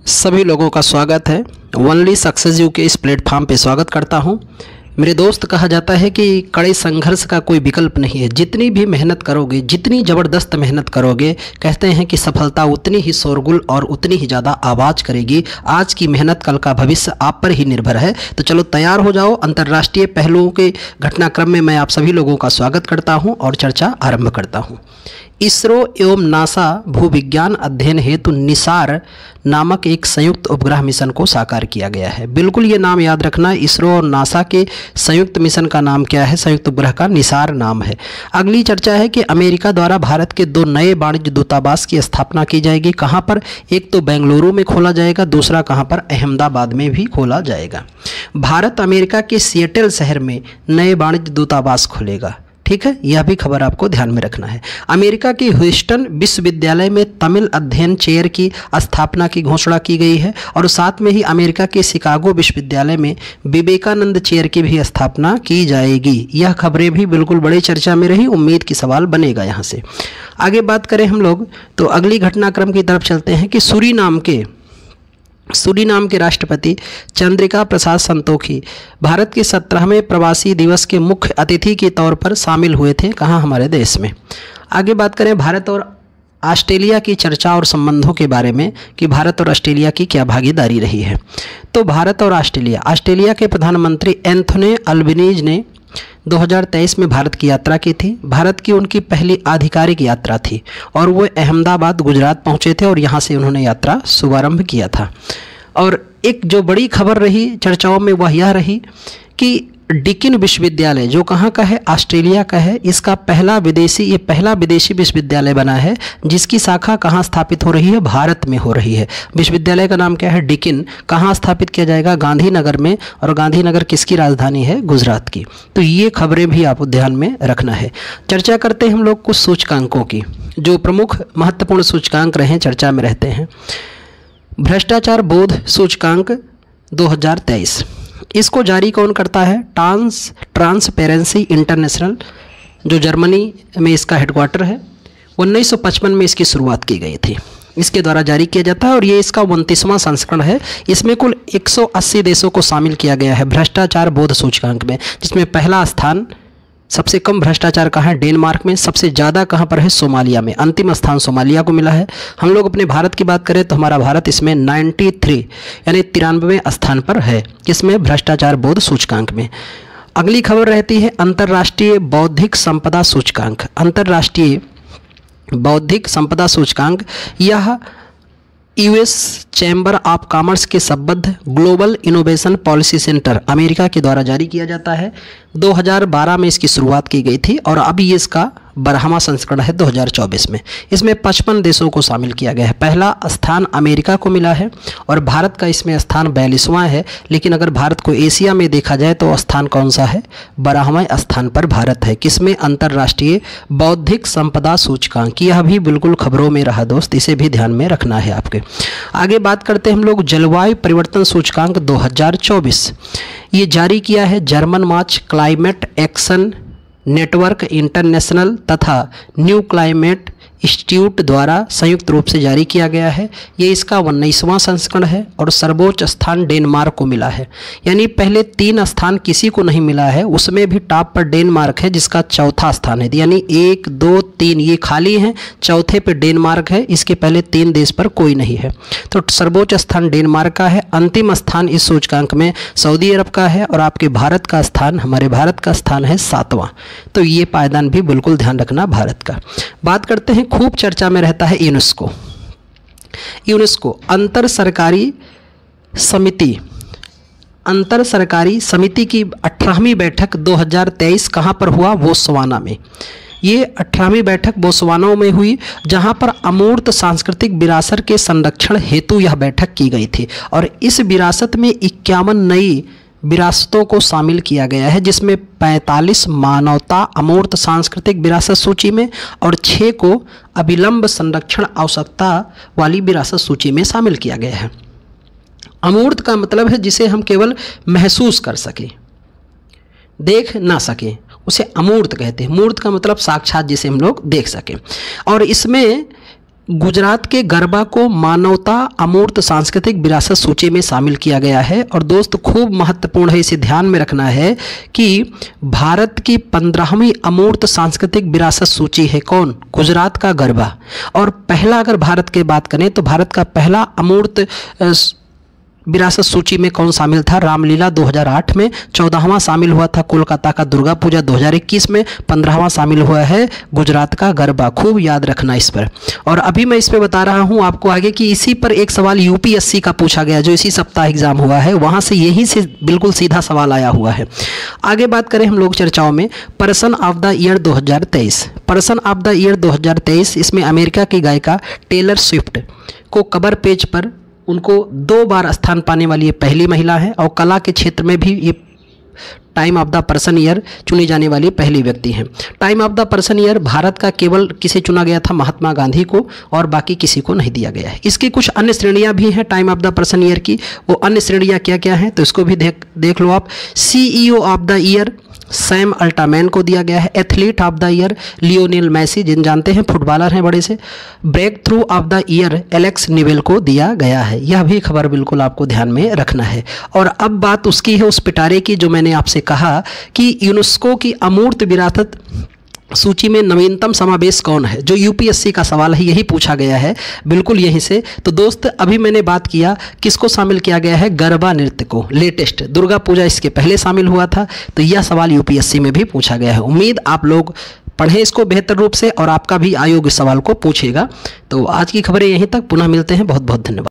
सभी लोगों का स्वागत है। ओनली सक्सेस यू के इस प्लेटफॉर्म पे स्वागत करता हूं। मेरे दोस्त, कहा जाता है कि कड़े संघर्ष का कोई विकल्प नहीं है। जितनी भी मेहनत करोगे, जितनी ज़बरदस्त मेहनत करोगे, कहते हैं कि सफलता उतनी ही शोरगुल और उतनी ही ज़्यादा आवाज़ करेगी। आज की मेहनत कल का भविष्य आप पर ही निर्भर है। तो चलो तैयार हो जाओ। अंतर्राष्ट्रीय पहलुओं के घटनाक्रम में मैं आप सभी लोगों का स्वागत करता हूँ और चर्चा आरंभ करता हूँ। इसरो एवं नासा भूविज्ञान अध्ययन हेतु निसार नामक एक संयुक्त उपग्रह मिशन को साकार किया गया है। बिल्कुल ये नाम याद रखना। इसरो और नासा के संयुक्त मिशन का नाम क्या है? संयुक्त उपग्रह का निसार नाम है। अगली चर्चा है कि अमेरिका द्वारा भारत के 2 नए वाणिज्य दूतावास की स्थापना की जाएगी। कहाँ पर? एक तो बेंगलुरु में खोला जाएगा, दूसरा कहाँ पर? अहमदाबाद में भी खोला जाएगा। भारत अमेरिका के सिएटल शहर में नए वाणिज्य दूतावास खोलेगा। ठीक है, यह भी खबर आपको ध्यान में रखना है। अमेरिका के ह्यूस्टन विश्वविद्यालय में तमिल अध्ययन चेयर की स्थापना की घोषणा की गई है और साथ में ही अमेरिका के शिकागो विश्वविद्यालय में विवेकानंद चेयर की भी स्थापना की जाएगी। यह खबरें भी बिल्कुल बड़ी चर्चा में रही। उम्मीद की सवाल बनेगा यहाँ से। आगे बात करें हम लोग तो अगली घटनाक्रम की तरफ चलते हैं कि सूरीनाम के राष्ट्रपति चंद्रिका प्रसाद संतोखी भारत के 17वें प्रवासी दिवस के मुख्य अतिथि के तौर पर शामिल हुए थे। कहाँ? हमारे देश में। आगे बात करें भारत और ऑस्ट्रेलिया की चर्चा और संबंधों के बारे में कि भारत और ऑस्ट्रेलिया की क्या भागीदारी रही है। तो भारत और ऑस्ट्रेलिया के प्रधानमंत्री एंथोनी अल्बनीज ने 2023 में भारत की यात्रा की थी। भारत की उनकी पहली आधिकारिक यात्रा थी और वो अहमदाबाद गुजरात पहुंचे थे और यहाँ से उन्होंने यात्रा शुभारंभ किया था। और एक जो बड़ी खबर रही चर्चाओं में वह यह रही कि डिकिन विश्वविद्यालय जो कहाँ का है? ऑस्ट्रेलिया का है। इसका पहला विदेशी विश्वविद्यालय बना है जिसकी शाखा कहाँ स्थापित हो रही है? भारत में हो रही है। विश्वविद्यालय का नाम क्या है? डिकिन। कहाँ स्थापित किया जाएगा? गांधीनगर में। और गांधीनगर किसकी राजधानी है? गुजरात की। तो ये खबरें भी आपको ध्यान में रखना है। चर्चा करते हैं हम लोग कुछ सूचकांकों की, जो प्रमुख महत्वपूर्ण सूचकांक रहे चर्चा में रहते हैं। भ्रष्टाचार बोध सूचकांक 2023, इसको जारी कौन करता है? ट्रांसपेरेंसी इंटरनेशनल, जो जर्मनी में इसका हेडक्वार्टर है। 1955 में इसकी शुरुआत की गई थी। इसके द्वारा जारी किया जाता है और ये इसका 29वां संस्करण है। इसमें कुल 180 देशों को शामिल किया गया है भ्रष्टाचार बोध सूचकांक में, जिसमें पहला स्थान, सबसे कम भ्रष्टाचार कहाँ है? डेनमार्क में। सबसे ज़्यादा कहाँ पर है? सोमालिया में। अंतिम स्थान सोमालिया को मिला है। हम लोग अपने भारत की बात करें तो हमारा भारत इसमें 93 यानी 93वें स्थान पर है। किसमें? भ्रष्टाचार बोध सूचकांक में। अगली खबर रहती है अंतर्राष्ट्रीय बौद्धिक संपदा सूचकांक। अंतर्राष्ट्रीय बौद्धिक संपदा सूचकांक यह यूएस चैम्बर ऑफ कॉमर्स के संबद्ध global innovation policy centre America के द्वारा जारी किया जाता है। 2012 में इसकी शुरुआत की गई थी और अभी ये इसका 12वां संस्करण है 2024 में। इसमें 55 देशों को शामिल किया गया है। पहला स्थान अमेरिका को मिला है और भारत का इसमें स्थान 42वां है। लेकिन अगर भारत को एशिया में देखा जाए तो स्थान कौन सा है? 12वें स्थान पर भारत है। किसमें? अंतर्राष्ट्रीय बौद्धिक संपदा सूचकांक। यह भी बिल्कुल खबरों में रहा दोस्त, इसे भी ध्यान में रखना है आपके। आगे बात करते हैं हम लोग जलवायु परिवर्तन सूचकांक 2024। ये जारी किया है जर्मन मार्च क्लाइमेट एक्शन नेटवर्क इंटरनेशनल तथा न्यू क्लाइमेट इंस्टीट्यूट द्वारा संयुक्त रूप से जारी किया गया है। ये इसका 19वां संस्करण है और सर्वोच्च स्थान डेनमार्क को मिला है। यानी पहले 3 स्थान किसी को नहीं मिला है, उसमें भी टॉप पर डेनमार्क है जिसका 4था स्थान है। यानी 1, 2, 3 ये खाली हैं, चौथे पे डेनमार्क है। इसके पहले 3 देश पर कोई नहीं है। तो सर्वोच्च स्थान डेनमार्क का है। अंतिम स्थान इस सूचकांक में सऊदी अरब का है और आपके भारत का स्थान, हमारे भारत का स्थान है 7वां। तो ये पायदान भी बिल्कुल ध्यान रखना भारत का। बात करते हैं, खूब चर्चा में रहता है यूनेस्को अंतर सरकारी समिति की 18वीं बैठक 2023 कहां पर हुआ? बोत्सवाना में। ये 18वीं बैठक बोत्सवाना में हुई, जहां पर अमूर्त सांस्कृतिक विरासत के संरक्षण हेतु यह बैठक की गई थी और इस विरासत में 51 नई विरासतों को शामिल किया गया है, जिसमें 45 मानवता अमूर्त सांस्कृतिक विरासत सूची में और 6 को अविलंब संरक्षण आवश्यकता वाली विरासत सूची में शामिल किया गया है। अमूर्त का मतलब है जिसे हम केवल महसूस कर सकें, देख ना सकें, उसे अमूर्त कहते हैं। मूर्त का मतलब साक्षात जिसे हम लोग देख सकें। और इसमें गुजरात के गरबा को मानवता अमूर्त सांस्कृतिक विरासत सूची में शामिल किया गया है। और दोस्त खूब महत्वपूर्ण है, इसे ध्यान में रखना है कि भारत की 15वीं अमूर्त सांस्कृतिक विरासत सूची है कौन? गुजरात का गरबा। और पहला अगर भारत की बात करें तो भारत का पहला अमूर्त विरासत सूची में कौन शामिल था? रामलीला 2008 में, 14वां शामिल हुआ था कोलकाता का दुर्गा पूजा 2021 में, 15वां शामिल हुआ है गुजरात का गरबा। खूब याद रखना इस पर। और अभी मैं इस पर बता रहा हूं आपको आगे कि इसी पर एक सवाल यूपीएससी का पूछा गया, जो इसी सप्ताह एग्जाम हुआ है, वहां से यहीं से बिल्कुल सीधा सवाल आया हुआ है। आगे बात करें हम लोग चर्चाओं में, person of the year 2023। Person of the year 2023, इसमें अमेरिका की गायिका टेलर स्विफ्ट को कवर पेज पर उनको 2 बार स्थान पाने वाली ये पहली महिला है। और कला के क्षेत्र में भी ये time of the person year चुनी जाने वाली पहली व्यक्ति हैं। Time of the person year Bharat का केवल किसे चुना गया था? महात्मा गांधी को, और बाकी किसी को नहीं दिया गया है। इसकी कुछ अन्य श्रेणियां भी हैं time of the person year की। वो अन्य श्रेणियां क्या क्या हैं तो इसको भी देख लो आप। CEO of the year Sam Altman को दिया गया है। Athlete of the year Lionel Messi, जिन जानते हैं फुटबॉलर हैं बड़े से। Breakthrough of the year Alex Newell को दिया गया है। यह भी खबर बिल्कुल आपको ध्यान में रखना है। और अब बात उसकी है उस पिटारे की जो मैंने आपसे कहा कि यूनेस्को की अमूर्त विरासत सूची में नवीनतम समावेश कौन है, जो यूपीएससी का सवाल है, यही पूछा गया है बिल्कुल यहीं से। तो दोस्त अभी मैंने बात किया किसको शामिल किया गया है? गरबा नृत्य को। लेटेस्ट दुर्गा पूजा इसके पहले शामिल हुआ था, तो यह सवाल यूपीएससी में भी पूछा गया है। उम्मीद आप लोग पढ़ें इसको बेहतर रूप से और आपका भी आयोग इस सवाल को पूछेगा। तो आज की खबरें यहीं तक, पुनः मिलते हैं। बहुत बहुत धन्यवाद।